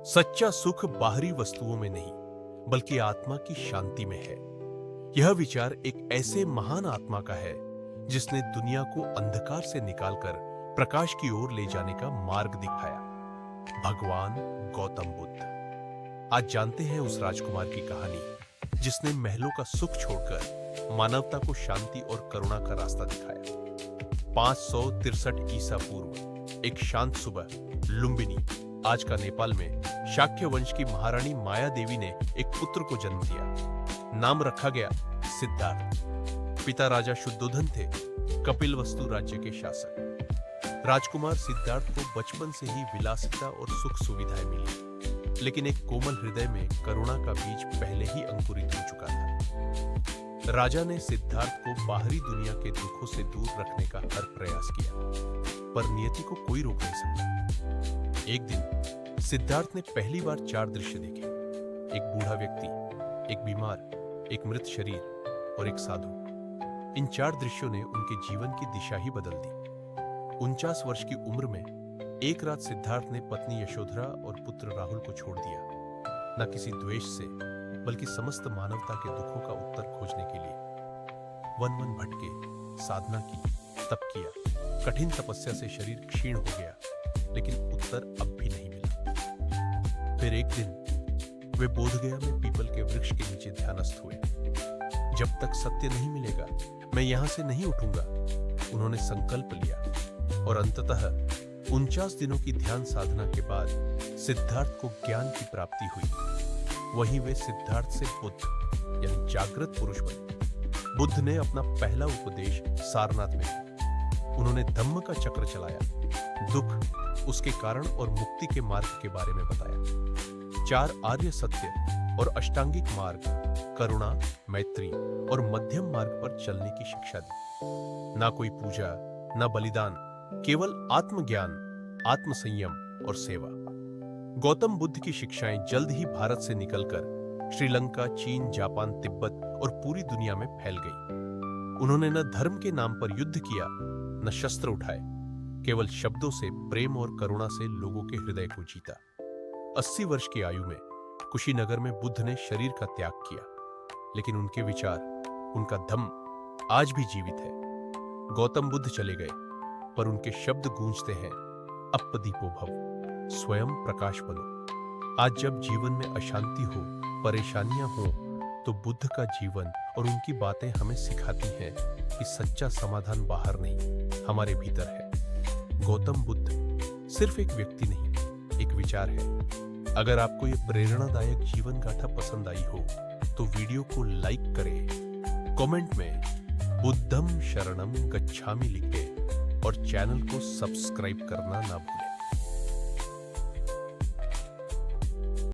सच्चा सुख बाहरी वस्तुओं में नहीं, बल्कि आत्मा की शांति में है। यह विचार एक ऐसे महान आत्मा का है जिसने दुनिया को अंधकार से निकालकर प्रकाश की ओर ले जाने का मार्ग दिखाया। भगवान गौतम बुद्ध। आज जानते हैं उस राजकुमार की कहानी जिसने महलों का सुख छोड़कर मानवता को शांति और करुणा का रास्ता दिखाया। 563 ईसा पूर्व एक शांत सुबह लुम्बिनी, आज का नेपाल में, शाक्य वंश की महारानी माया देवी ने एक पुत्र को जन्म दिया। नाम रखा गया सिद्धार्थ। पिता राजा शुद्धोधन थे, कपिलवस्तु राज्य के शासक। राजकुमार सिद्धार्थ को बचपन से ही विलासिता और सुख सुविधाएं मिली, लेकिन एक कोमल हृदय में करुणा का बीज पहले ही अंकुरित हो चुका था। राजा ने सिद्धार्थ को बाहरी दुनिया के दुखों से दूर रखने का हर प्रयास किया, पर नियति को कोई रोक नहीं सकता। एक दिन सिद्धार्थ ने पहली बार 4 दृश्य देखे। एक बूढ़ा व्यक्ति, एक बीमार, एक मृत शरीर और एक साधु। इन 4 दृश्यों ने उनके जीवन की दिशा ही बदल दी। 49 वर्ष की उम्र में एक रात सिद्धार्थ ने पत्नी यशोधरा और पुत्र राहुल को छोड़ दिया, न किसी द्वेष से, बल्कि समस्त मानवता के दुखों का उत्तर खोजने के लिए। वन भटके, साधना की, तप किया, कठिन तपस्या से शरीर क्षीण हो गया, लेकिन उत्तर अब भी नहीं मिला। फिर एक दिन वे बोधगया में पीपल के वृक्ष के नीचे ध्यानस्थ हुए। जब तक सत्य नहीं मिलेगा, मैं यहां से नहीं उठूंगा, उन्होंने संकल्प लिया। और अंततः 49 दिनों की ध्यान साधना के बाद सिद्धार्थ को ज्ञान की प्राप्ति हुई। वहीं वे सिद्धार्थ से बुद्ध यानी जागृत पुरुष बने। बुद्ध ने अपना पहला उपदेश सारनाथ में दिया। उन्होंने धम्म का चक्र चलाया, दुख, उसके कारण और मुक्ति के मार्ग के बारे में बताया। 4 आर्य सत्य और अष्टांगिक मार्ग, करुणा, मैत्री और मध्यम मार्ग पर चलने की शिक्षा दी। ना कोई पूजा, ना बलिदान, केवल आत्मज्ञान, आत्मसंयम और सेवा। गौतम बुद्ध की शिक्षाएं जल्द ही भारत से निकलकर श्रीलंका, चीन, जापान, तिब्बत और पूरी दुनिया में फैल गई। उन्होंने न धर्म के नाम पर युद्ध किया, न शस्त्र उठाए, केवल शब्दों से, प्रेम और करुणा से लोगों के हृदय को जीता। 80 वर्ष की आयु में कुशीनगर में बुद्ध ने शरीर का त्याग किया, लेकिन उनके विचार, उनका धम्म आज भी जीवित है। गौतम बुद्ध चले गए, पर उनके शब्द गूंजते हैं, अपदीपो भव, स्वयं प्रकाश बनो। आज जब जीवन में अशांति हो, परेशानियां हो, तो बुद्ध का जीवन और उनकी बातें हमें सिखाती हैं कि सच्चा समाधान बाहर नहीं, हमारे भीतर है। गौतम बुद्ध सिर्फ एक व्यक्ति नहीं, एक विचार है। अगर आपको ये प्रेरणादायक जीवन गाथा पसंद आई हो तो वीडियो को लाइक करें, कमेंट में बुद्धं शरणं गच्छामि लिखें और चैनल को सब्सक्राइब करना ना भूलें।